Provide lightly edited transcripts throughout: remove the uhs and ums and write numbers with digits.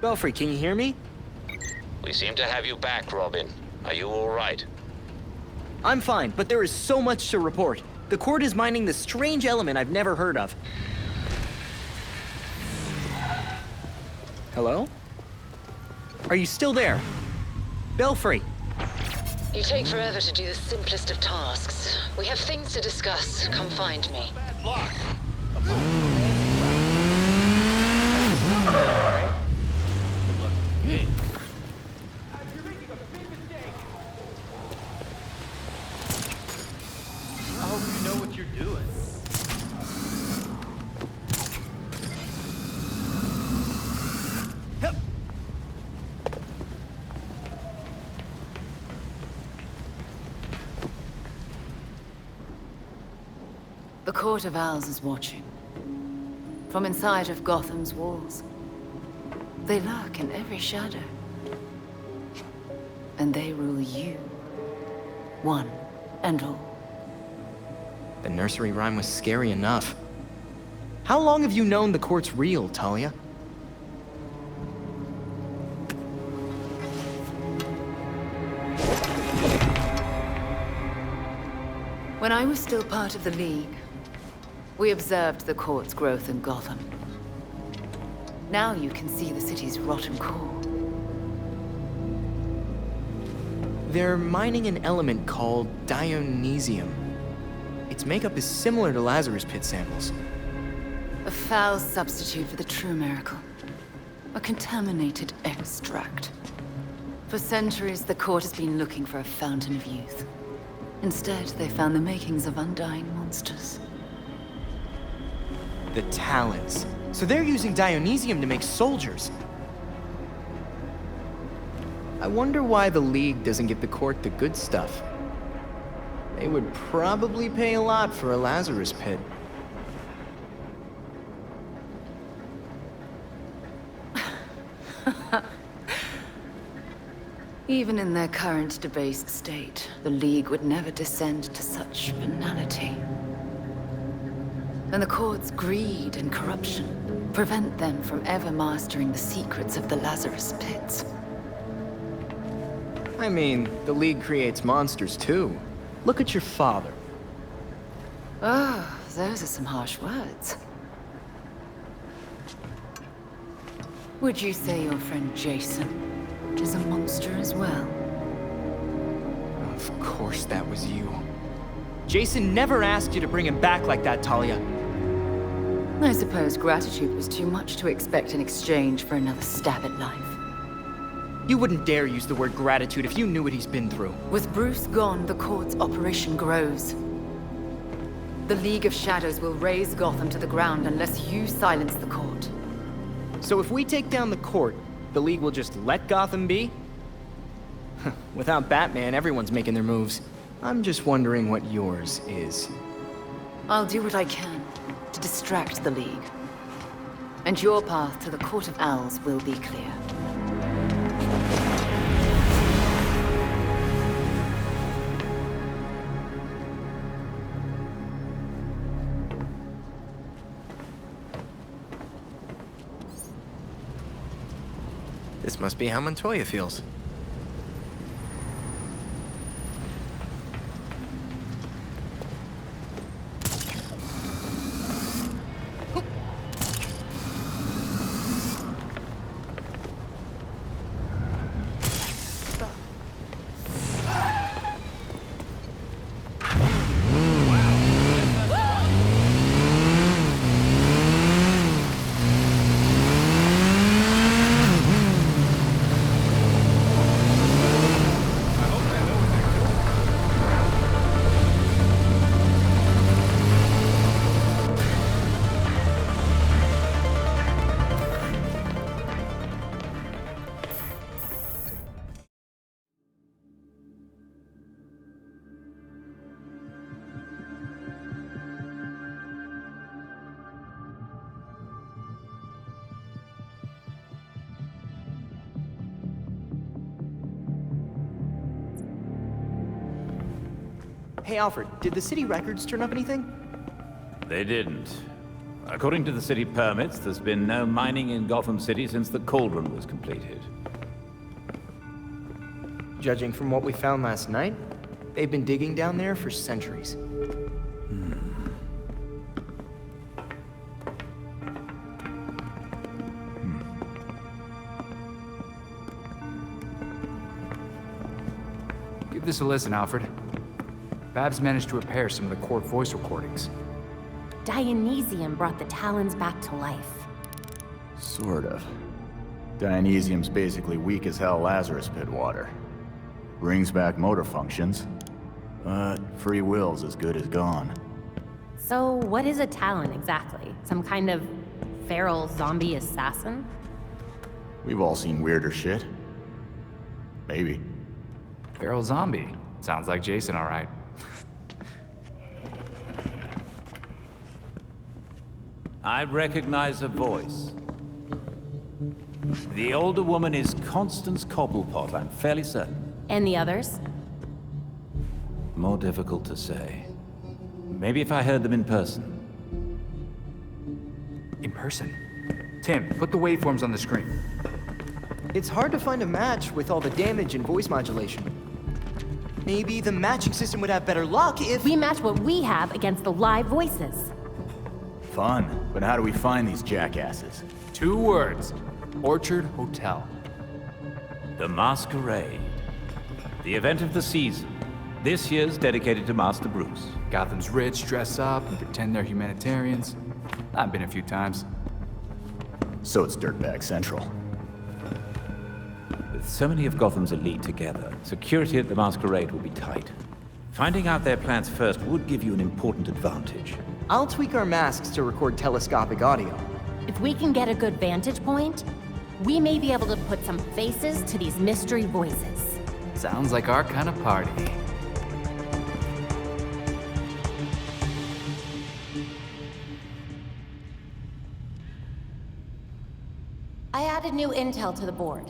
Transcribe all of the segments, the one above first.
Belfry, can you hear me? We seem to have you back, Robin. Are you all right? I'm fine, but there is so much to report. The court is mining this strange element I've never heard of. Hello? Are you still there? Belfry! You take forever to do the simplest of tasks. We have things to discuss. Come find me. I hope you know what you're doing. The Court of Owls is watching. From inside of Gotham's walls. They lurk in every shadow. And they rule you. One and all. The nursery rhyme was scary enough. How long have you known the court's real, Talia? When I was still part of the League, we observed the court's growth in Gotham. Now you can see the city's rotten core. They're mining an element called Dionysium. Its makeup is similar to Lazarus Pit samples. A foul substitute for the true miracle. A contaminated extract. For centuries, the court has been looking for a fountain of youth. Instead, they found the makings of undying monsters. The Talons. So they're using Dionysium to make soldiers. I wonder why the League doesn't give the court the good stuff. They would probably pay a lot for a Lazarus Pit. Even in their current debased state, the League would never descend to such banality. And the court's greed and corruption prevent them from ever mastering the secrets of the Lazarus Pits. I mean, the League creates monsters too. Look at your father. Oh, those are some harsh words. Would you say your friend Jason is a monster as well? Of course that was you. Jason never asked you to bring him back like that, Talia. I suppose gratitude was too much to expect in exchange for another stab at life. You wouldn't dare use the word gratitude if you knew what he's been through. With Bruce gone, the court's operation grows. The League of Shadows will raze Gotham to the ground unless you silence the court. So if we take down the court, the League will just let Gotham be? Without Batman, everyone's making their moves. I'm just wondering what yours is. I'll do what I can to distract the League. And your path to the Court of Owls will be clear. This must be how Montoya feels. Hey, Alfred, did the city records turn up anything? They didn't. According to the city permits, there's been no mining in Gotham City since the Cauldron was completed. Judging from what we found last night, they've been digging down there for centuries. Give this a listen, Alfred. Babs managed to repair some of the court voice recordings. Dionysium brought the Talons back to life. Sort of. Dionysium's basically weak as hell Lazarus pit water. Brings back motor functions, but free will's as good as gone. So what is a Talon exactly? Some kind of feral zombie assassin? We've all seen weirder shit. Maybe. Feral zombie. Sounds like Jason, all right. I recognize a voice. The older woman is Constance Cobblepot, I'm fairly certain. And the others? More difficult to say. Maybe if I heard them in person. In person. Tim, put the waveforms on the screen. It's hard to find a match with all the damage and voice modulation. Maybe the matching system would have better luck if... We match what we have against the live voices. Fun, but how do we find these jackasses? 2 words. Orchard Hotel. The Masquerade. The event of the season. This year's dedicated to Master Bruce. Gotham's rich dress up and pretend they're humanitarians. I've been a few times. So it's Dirtbag Central. With so many of Gotham's elite together, security at the Masquerade will be tight. Finding out their plans first would give you an important advantage. I'll tweak our masks to record telescopic audio. If we can get a good vantage point, we may be able to put some faces to these mystery voices. Sounds like our kind of party. I added new intel to the board.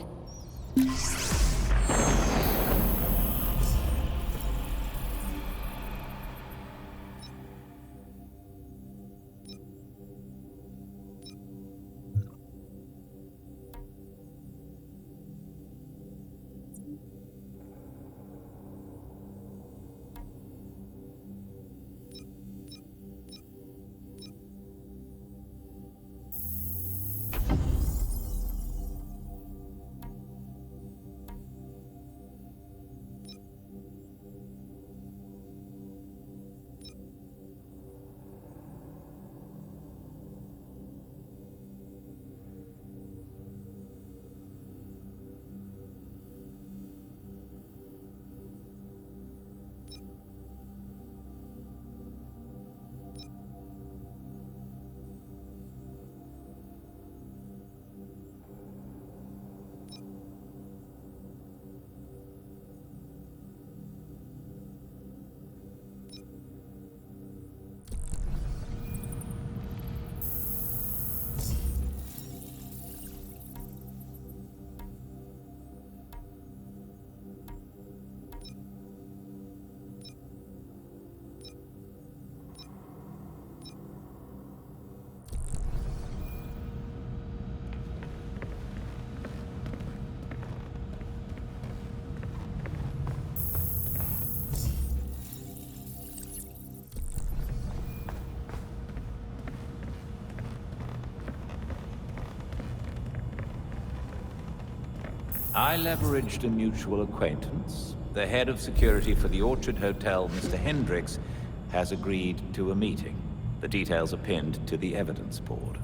I leveraged a mutual acquaintance. The head of security for the Orchard Hotel, Mr. Hendricks, has agreed to a meeting. The details are pinned to the evidence board.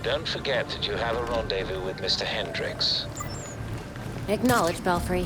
Don't forget that you have a rendezvous with Mr. Hendricks. Acknowledge, Belfry.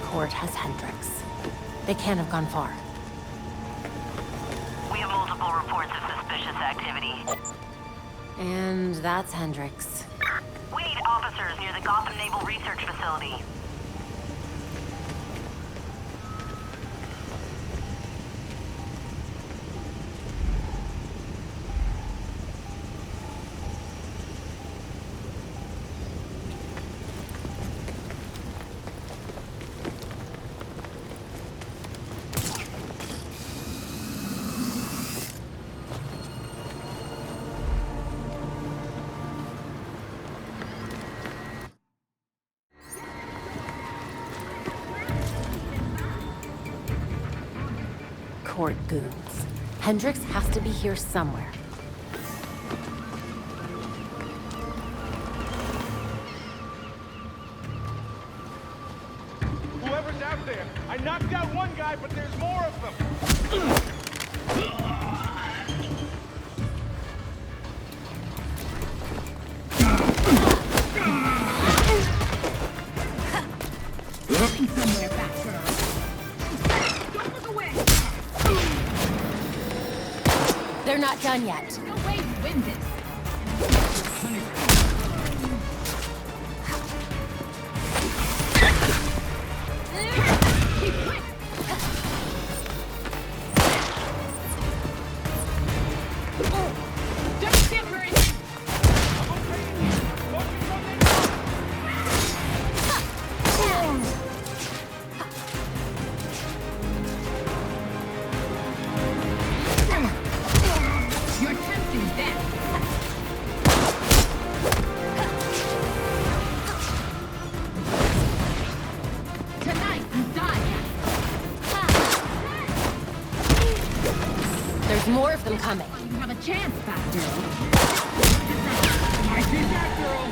Court has Hendricks. They can't have gone far. We have multiple reports of suspicious activity. And that's Hendricks. We need officers near the Gotham Naval Research Facility. Court goons. Hendricks has to be here somewhere. Whoever's out there, I knocked out one guy, but there's more of them. Looking somewhere, Batgirl. Don't look away. They're not done yet. No way we win this. Keep quick. Don't stand for anything. You're tempting them. Tonight you die. There's more of them coming. You have a chance, Batgirl. I see Batgirl.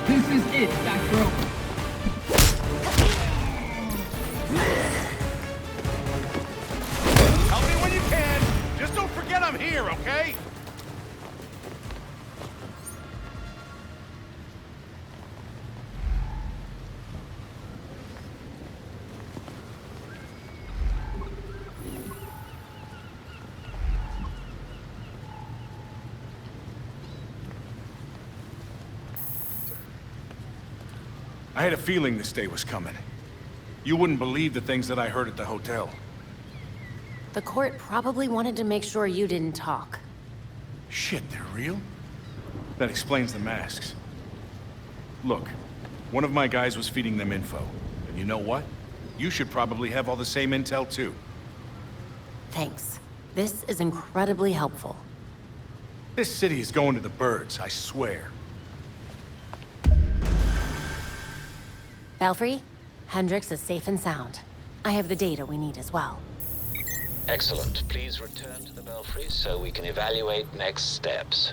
This is it, Batgirl. Help me when you can. Just don't forget I'm here, okay? I had a feeling this day was coming. You wouldn't believe the things that I heard at the hotel. The court probably wanted to make sure you didn't talk. Shit, they're real? That explains the masks. Look, one of my guys was feeding them info. And you know what? You should probably have all the same intel too. Thanks. This is incredibly helpful. This city is going to the birds, I swear. Belfry, Hendricks is safe and sound. I have the data we need as well. Excellent. Please return to the Belfry so we can evaluate next steps.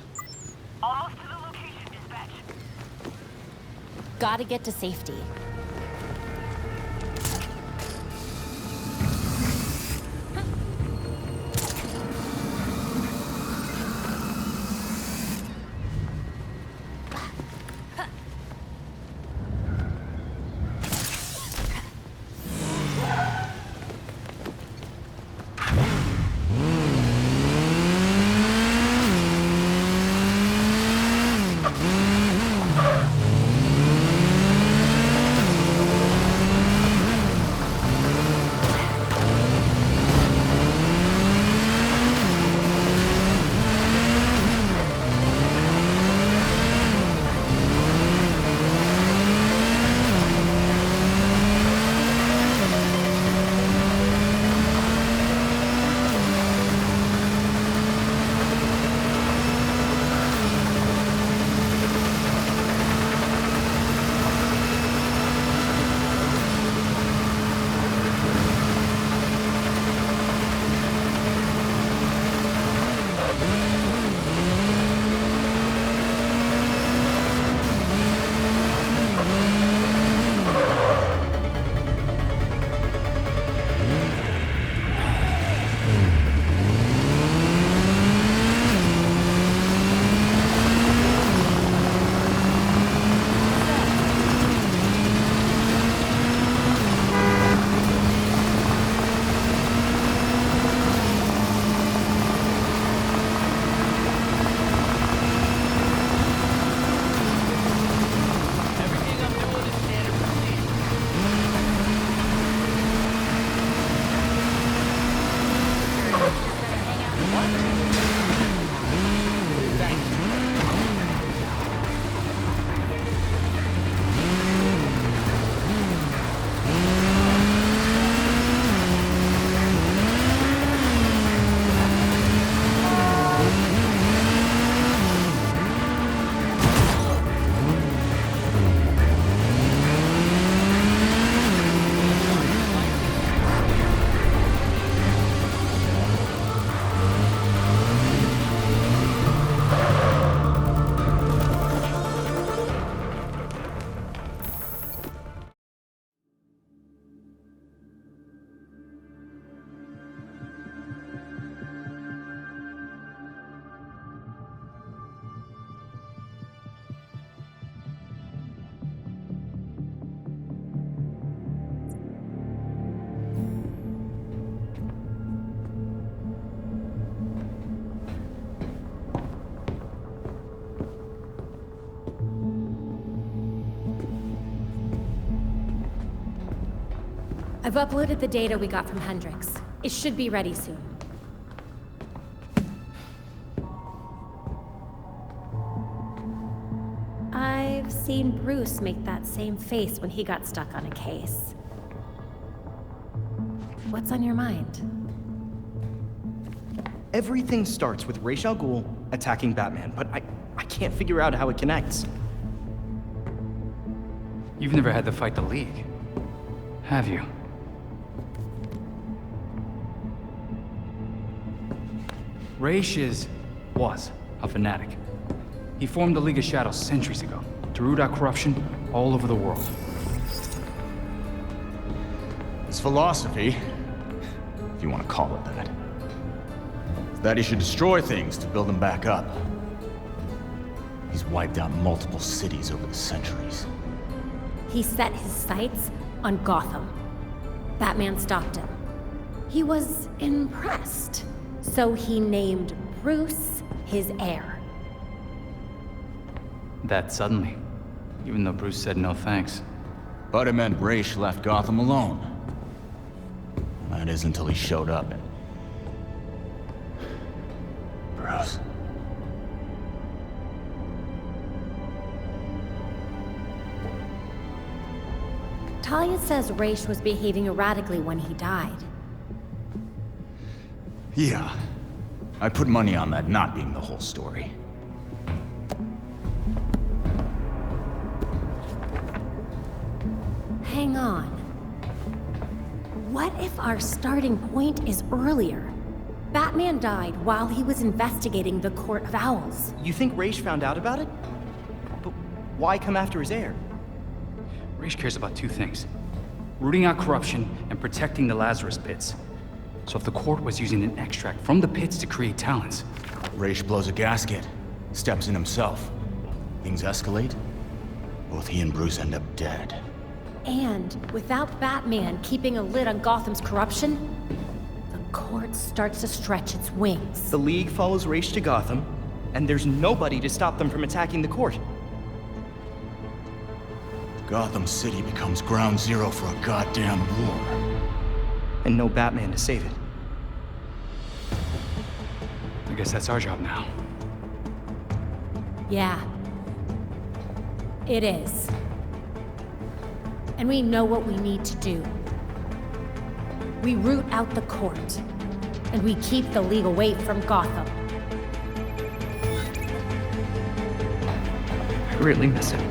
Almost to the location, dispatch. Gotta get to safety. I've uploaded the data we got from Hendricks. It should be ready soon. I've seen Bruce make that same face when he got stuck on a case. What's on your mind? Everything starts with Ra's al Ghul attacking Batman, but I can't figure out how it connects. You've never had to fight the League, have you? Ra's was a fanatic. He formed the League of Shadows centuries ago. to root out corruption all over the world. His philosophy, if you want to call it that, is that he should destroy things to build them back up. He's wiped out multiple cities over the centuries. He set his sights on Gotham. Batman stopped him. He was impressed, so he named Bruce his heir. That suddenly, even though Bruce said no thanks. But it meant Ra's left Gotham alone. That is until he showed up and... Bruce. Talia says Ra's was behaving erratically when he died. Yeah. I put money on that not being the whole story. Hang on. What if our starting point is earlier? Batman died while he was investigating the Court of Owls. You think Ra's found out about it? But why come after his heir? Ra's cares about two things: rooting out corruption and protecting the Lazarus Pits. So if the court was using an extract from the pits to create talents... Ra's blows a gasket, steps in himself. Things escalate. Both he and Bruce end up dead. And without Batman keeping a lid on Gotham's corruption, the court starts to stretch its wings. The League follows Ra's to Gotham, and there's nobody to stop them from attacking the court. Gotham City becomes ground zero for a goddamn war. And no Batman to save it. I guess that's our job now. Yeah. It is. And we know what we need to do. We root out the court, and we keep the League away from Gotham. I really miss him.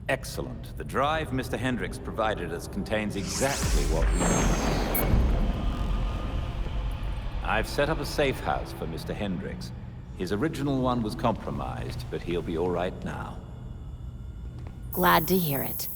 Excellent. The drive Mr. Hendricks provided us contains exactly what we need. I've set up a safe house for Mr. Hendricks. His original one was compromised, but he'll be all right now. Glad to hear it.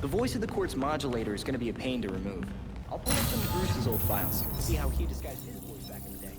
The voice of the court's modulator is going to be a pain to remove. I'll pull up some of Bruce's old files, see how he disguised his voice back in the day.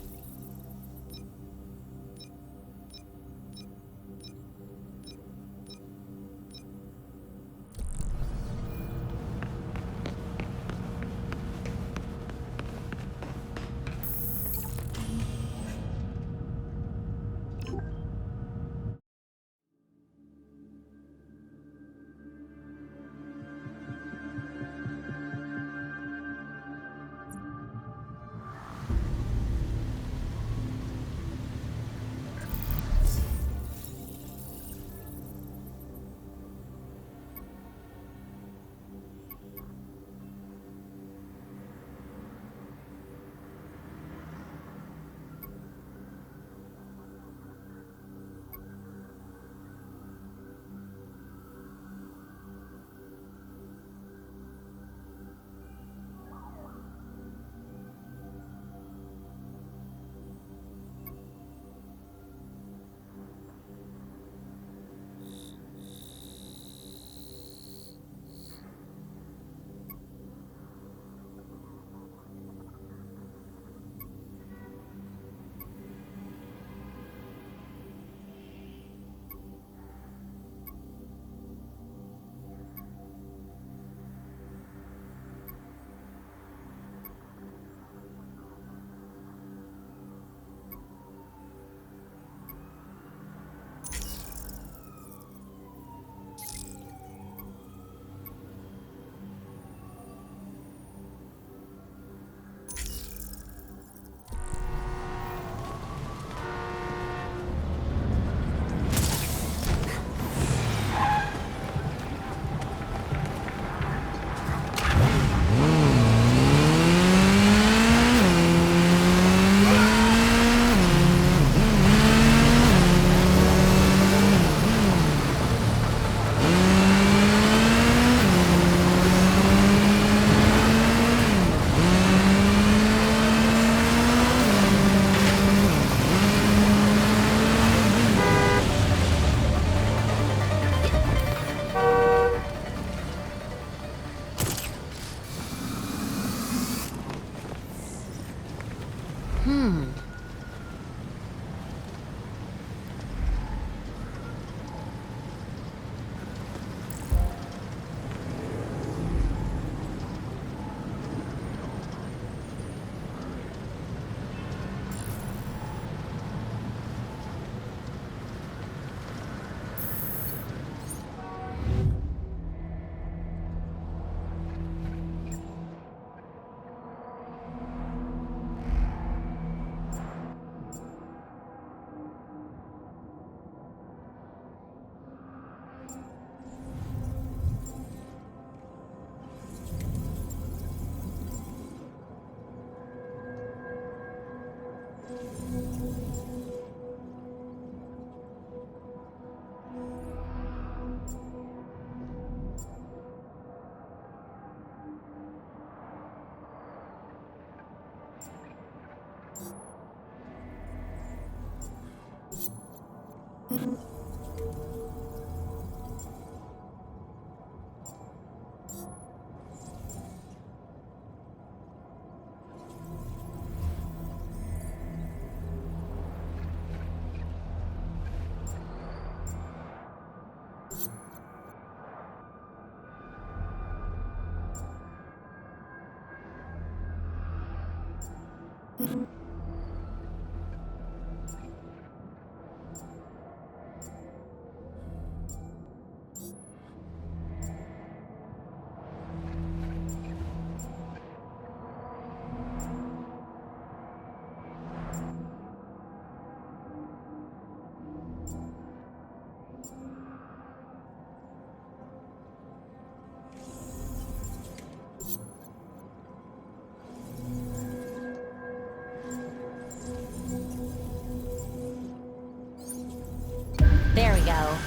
There we go.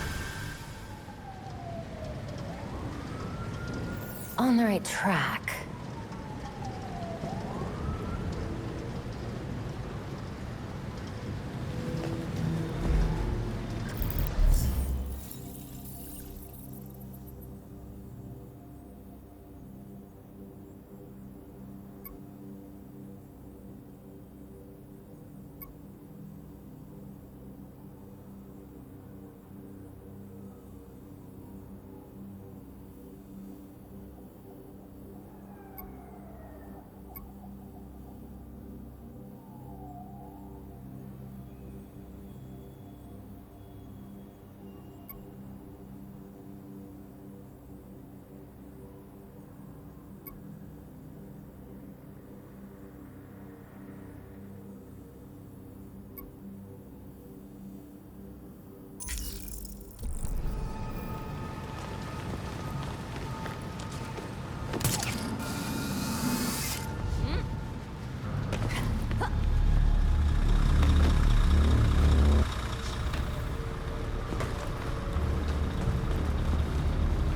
On the right track.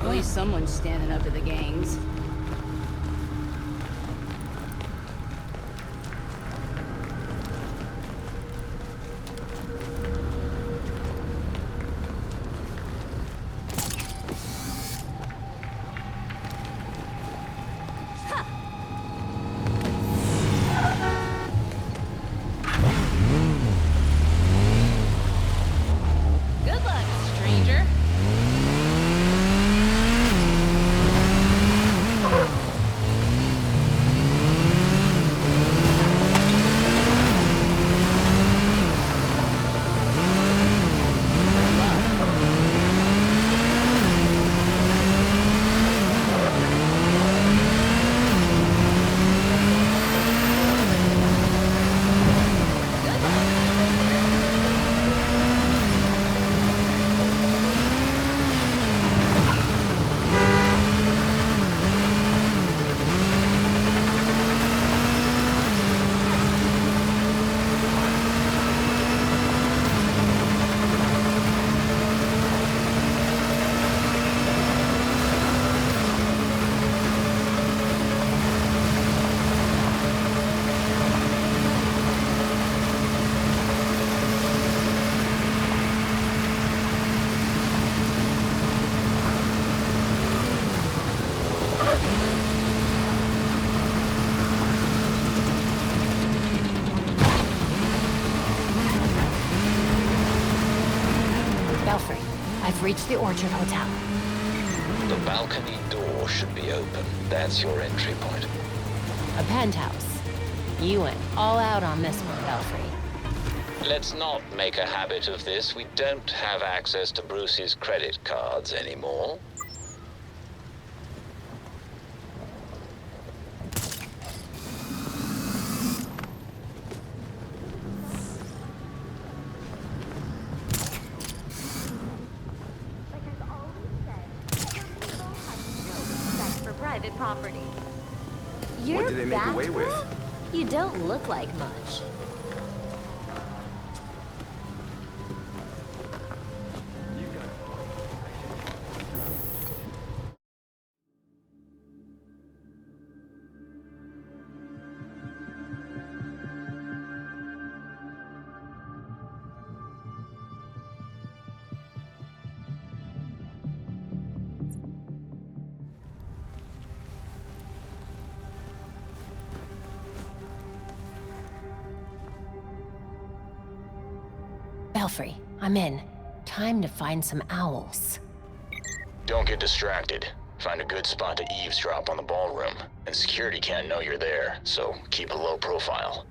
Always someone standing up to the gangs. Good luck, stranger. Belfry, I've reached the Orchard Hotel. The balcony door should be open. That's your entry point. A penthouse. You went all out on this one, Belfry. Let's not make a habit of this. We don't have access to Bruce's credit cards anymore. For private property. What did they make away with? You don't look like much. Belfry, I'm in. Time to find some owls. Don't get distracted. Find a good spot to eavesdrop on the ballroom. And security can't know you're there, so keep a low profile.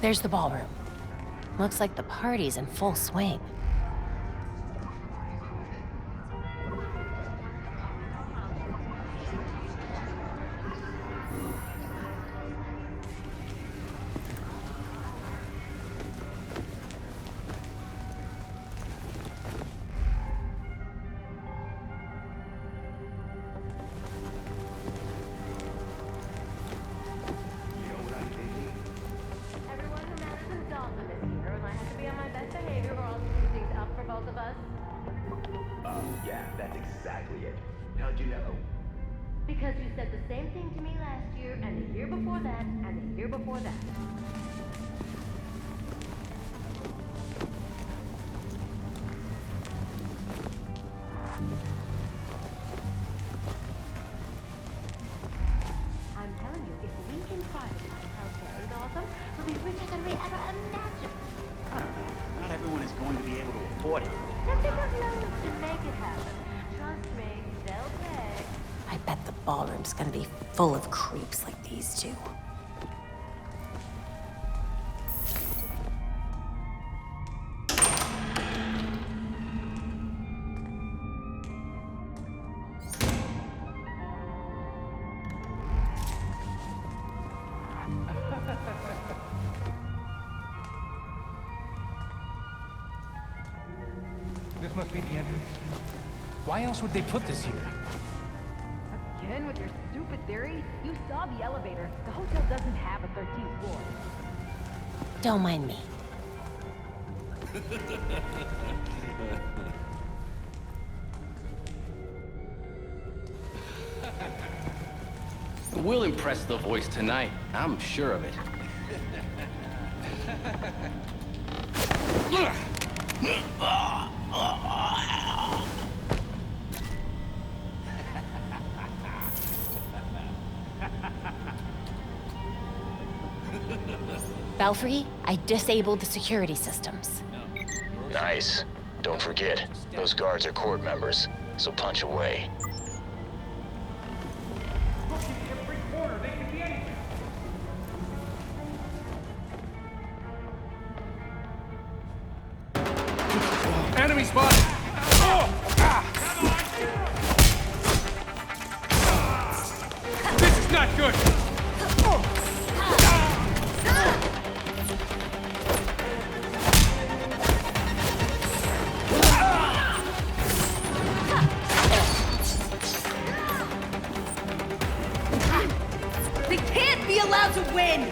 There's the ballroom. Looks like the party's in full swing. Yeah, that's exactly it. How'd you know? Because you said the same thing to me last year, and the year before that, and the year before that. I'm telling you, if we can privatize healthcare in Gotham, we'll be richer than we ever imagined. I don't know. Not everyone is going to be able to afford it. Let's take those loans to make it happen. Trust me, they'll pay. I bet the ballroom's gonna be full of creeps like these two. This must be the entrance. Why else would they put this here? Again with your stupid theory? You saw the elevator. The hotel doesn't have a 13th floor. Don't mind me. We'll impress the voice tonight. I'm sure of it. Belfry, I disabled the security systems. Nice. Don't forget, those guards are court members, so punch away. Every corner, they could be anything. Enemy spotted! This is not good. They can't be allowed to win!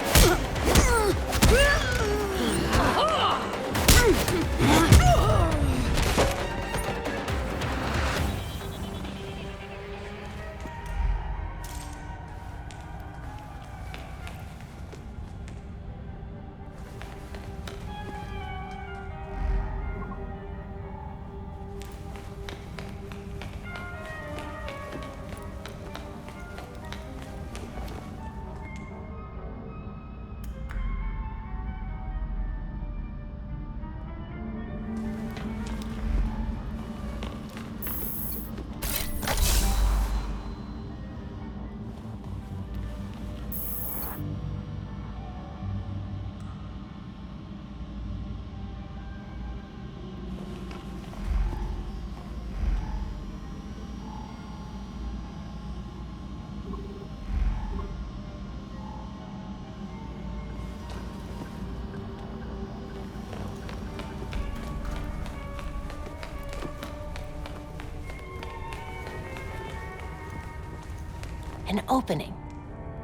An opening.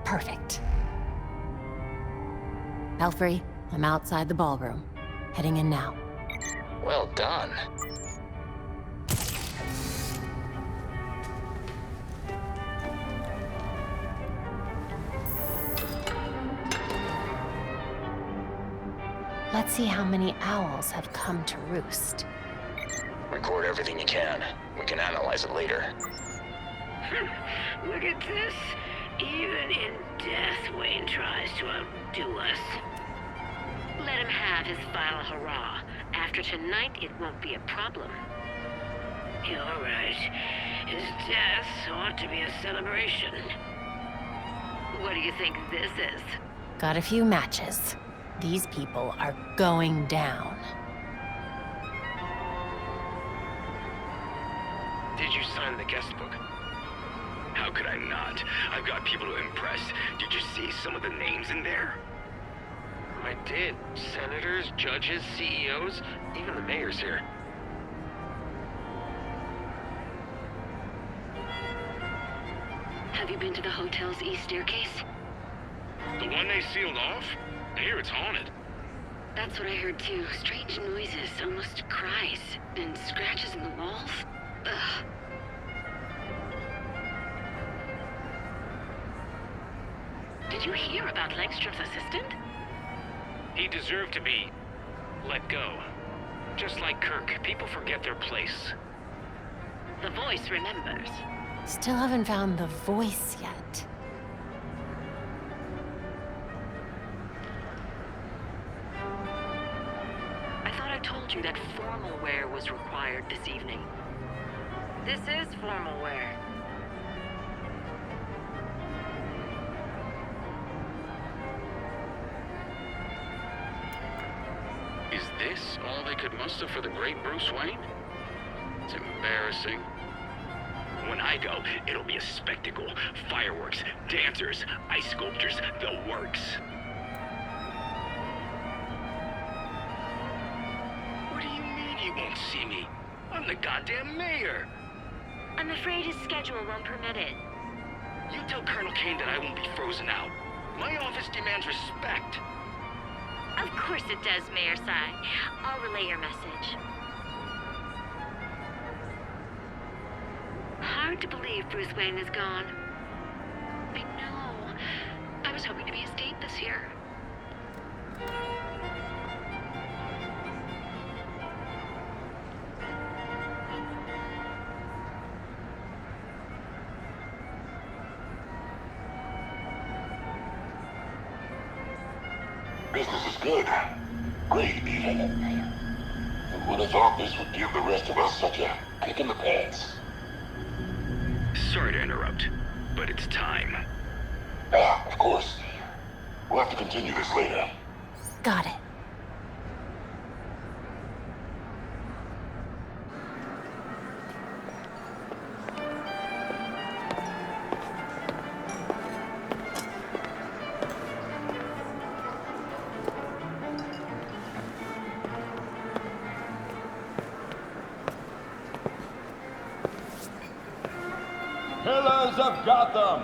Perfect. Belfry, I'm outside the ballroom. Heading in now. Well done. Let's see how many owls have come to roost. Record everything you can. We can analyze it later. Look at this. Even in death, Wayne tries to outdo us. Let him have his final hurrah. After tonight, it won't be a problem. You're right. His death ought to be a celebration. What do you think this is? Got a few matches. These people are going down. Did you sign the guest book? How could I not? I've got people to impress. Did you see some of the names in there? I did. Senators, judges, CEOs, even the mayor's here. Have you been to the hotel's east staircase? The one they sealed off? I hear it's haunted. That's what I heard too. Strange noises, almost cries, and scratches in the walls. Ugh. Did you hear about Langstrom's assistant? He deserved to be let go. Just like Kirk, people forget their place. The voice remembers. Still haven't found the voice yet. I thought I told you that formal wear was required this evening. This is formal wear. Is this all they could muster for the great Bruce Wayne? It's embarrassing. When I go, it'll be a spectacle. Fireworks, dancers, ice sculptures, the works. What do you mean you won't see me? I'm the goddamn mayor. I'm afraid his schedule won't permit it. You tell Colonel Kane that I won't be frozen out. My office demands respect. Of course it does, Mayor Sai. I'll relay your message. Hard to believe Bruce Wayne is gone. I know. I was hoping to be his date this year. Business is good. Great, even. Who would have thought this would give the rest of us such a kick in the pants? Sorry to interrupt, but it's time. Of course. We'll have to continue this later. Got it. Pillars of Gotham,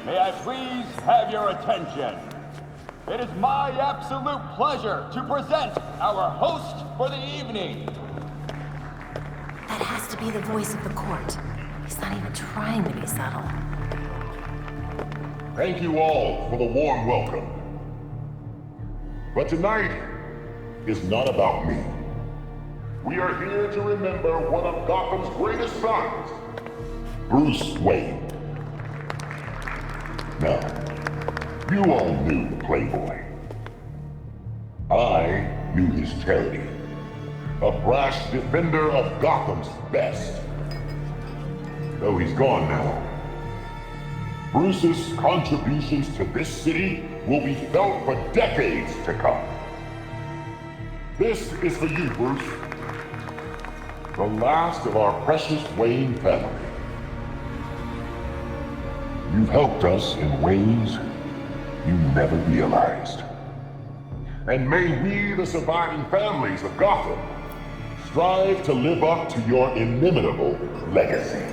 may I please have your attention? It is my absolute pleasure to present our host for the evening. That has to be the voice of the court. He's not even trying to be subtle. Thank you all for the warm welcome. But tonight is not about me. We are here to remember one of Gotham's greatest sons, Bruce Wayne. Now, you all knew the Playboy. I knew his charity. A brash defender of Gotham's best. Though he's gone now, Bruce's contributions to this city will be felt for decades to come. This is for you, Bruce. The last of our precious Wayne family. You've helped us in ways you never realized. And may we, the surviving families of Gotham, strive to live up to your inimitable legacy.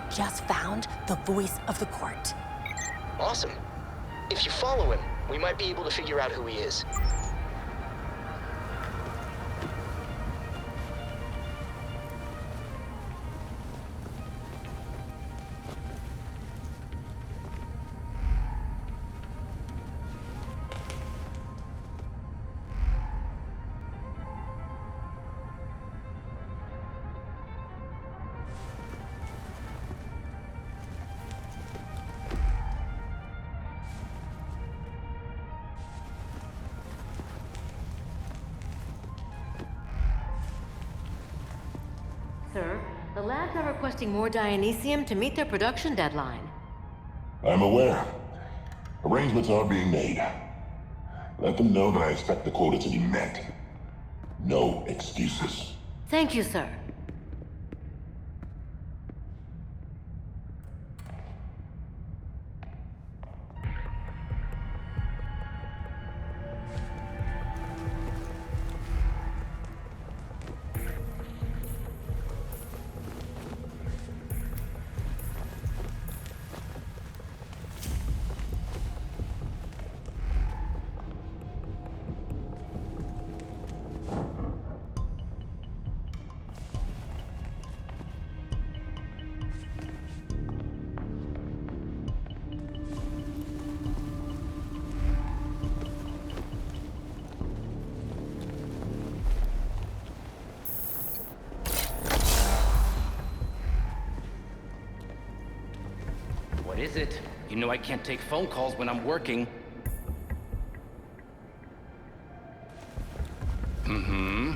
Just found the voice of the court. Awesome. If you follow him, we might be able to figure out who he is. Sir, the labs are requesting more Dionysium to meet their production deadline. I'm aware. Arrangements are being made. Let them know that I expect the quota to be met. No excuses. Thank you, sir. What is it? You know I can't take phone calls when I'm working. Mm-hmm.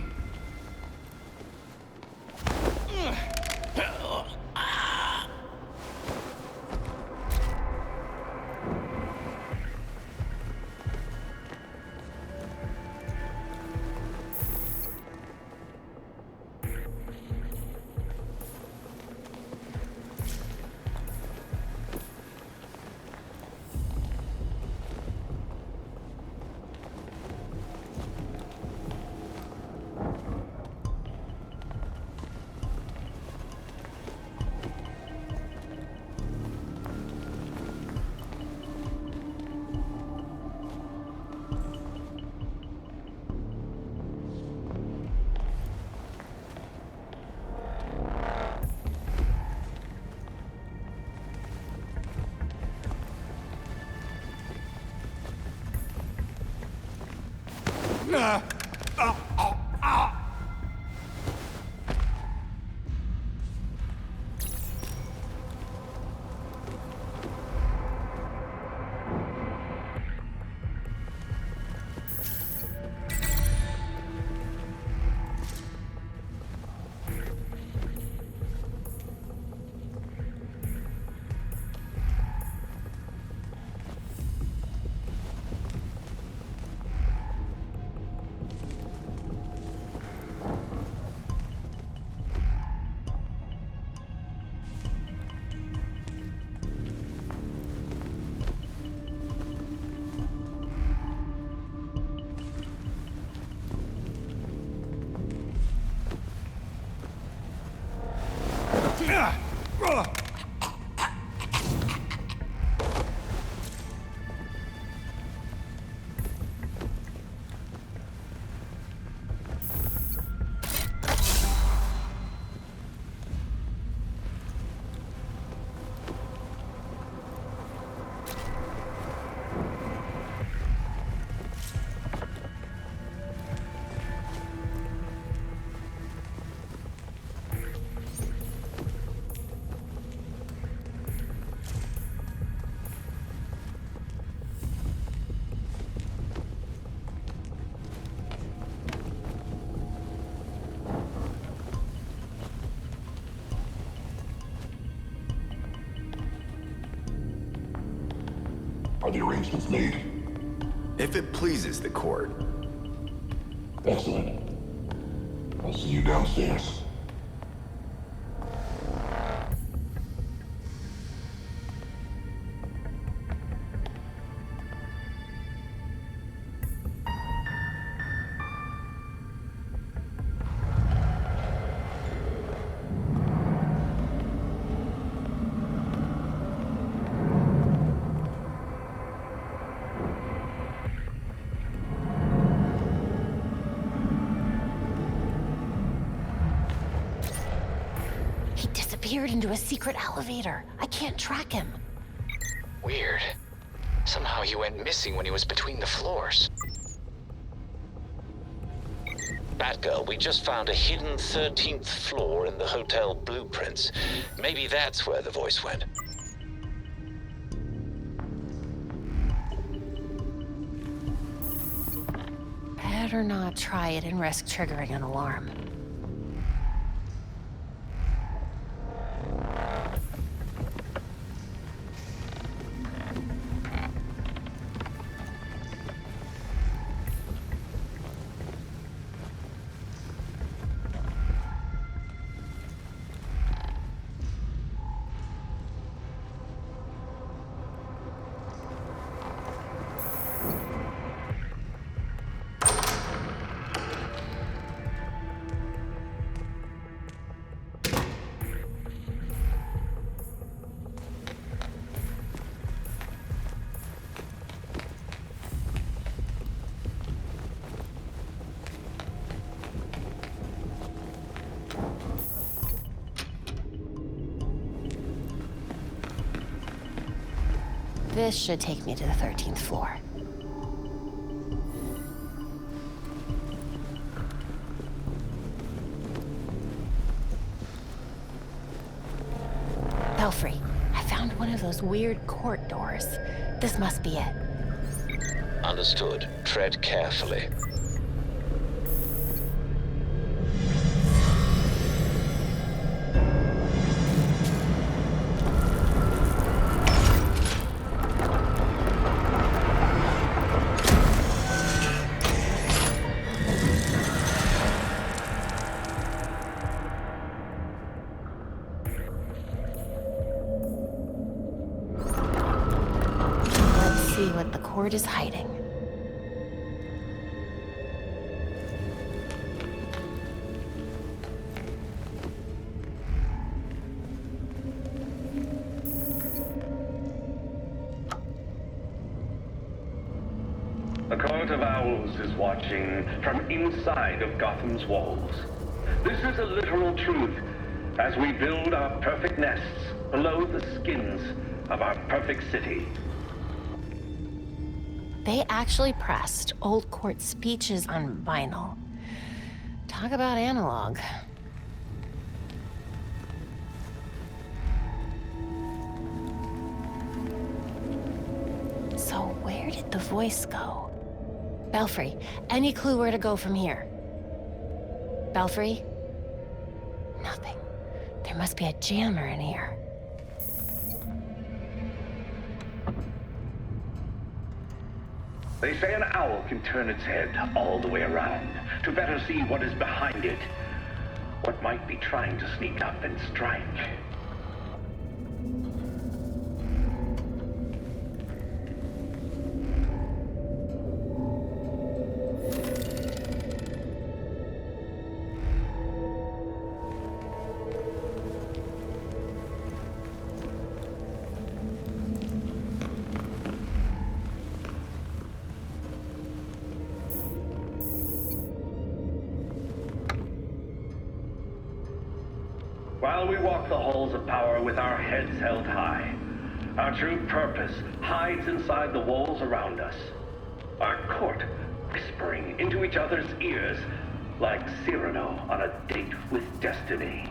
Are the arrangements made? If it pleases the court. Excellent. I'll see you downstairs. Into a secret elevator. I can't track him. Weird. Somehow he went missing when he was between the floors. Batgirl, we just found a hidden 13th floor in the hotel blueprints. Maybe that's where the voice went. Better not try it and risk triggering an alarm. This should take me to the 13th floor. Belfry, I found one of those weird court doors. This must be it. Understood. Tread carefully. What the court is hiding. The Court of Owls is watching from inside of Gotham's walls. This is a literal truth as we build our perfect nests below the skins of our perfect city. They actually pressed old court speeches on vinyl. Talk about analog. So where did the voice go? Belfry, any clue where to go from here? Belfry? Nothing. There must be a jammer in here. They say an owl can turn its head all the way around to better see what is behind it, what might be trying to sneak up and strike. While we walk the halls of power with our heads held high, our true purpose hides inside the walls around us. Our court whispering into each other's ears like Cyrano on a date with destiny.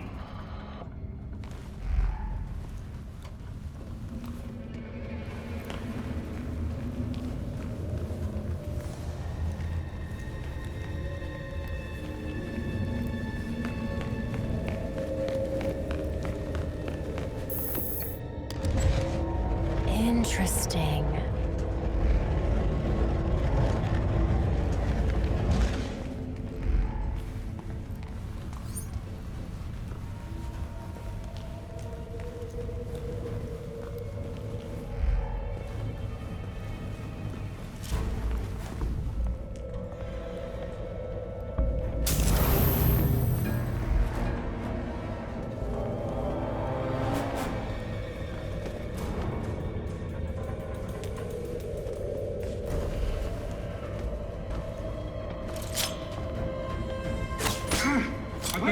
Interesting.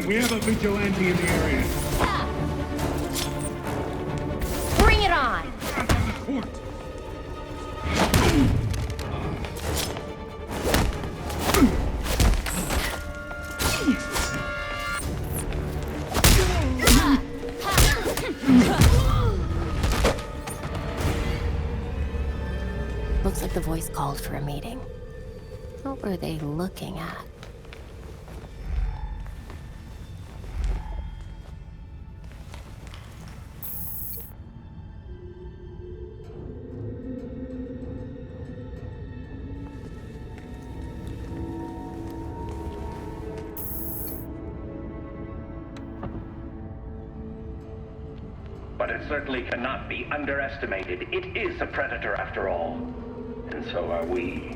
We have a vigilante in the area. Bring it on! Looks like the voice called for a meeting. What were they looking at? But it certainly cannot be underestimated. It is a predator after all. And so are we.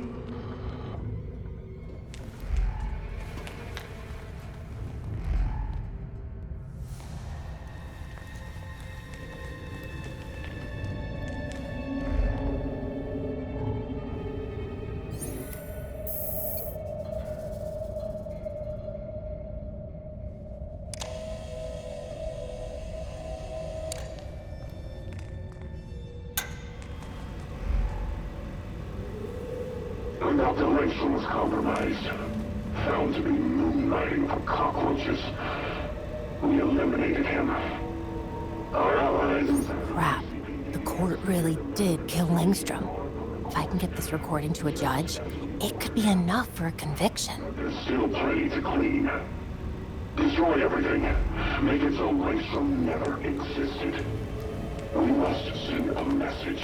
Dr. Grayson was compromised. Found to be moonlighting for cockroaches. We eliminated him. Our allies... Crap. The court really did kill Langstrom. If I can get this recording to a judge, it could be enough for a conviction. There's still plenty to clean. Destroy everything. Make it so Langstrom never existed. We must send a message.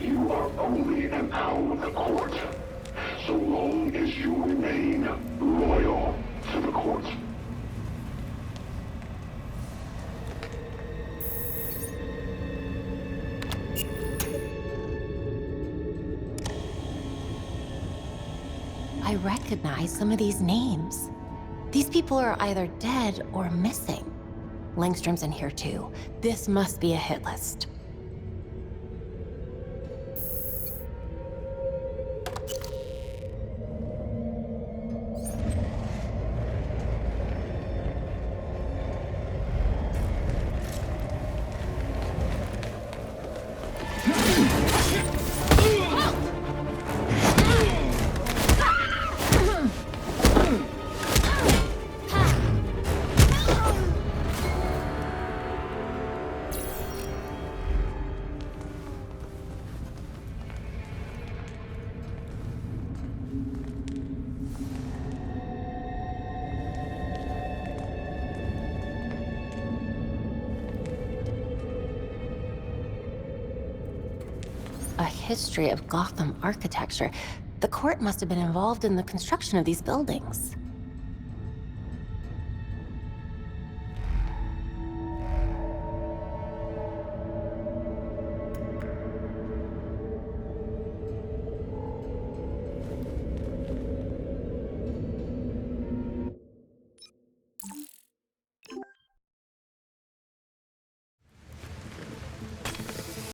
You are only an owl of the court, so long as you remain loyal to the court. I recognize some of these names. These people are either dead or missing. Langstrom's in here too. This must be a hit list. A history of Gotham architecture. The court must have been involved in the construction of these buildings.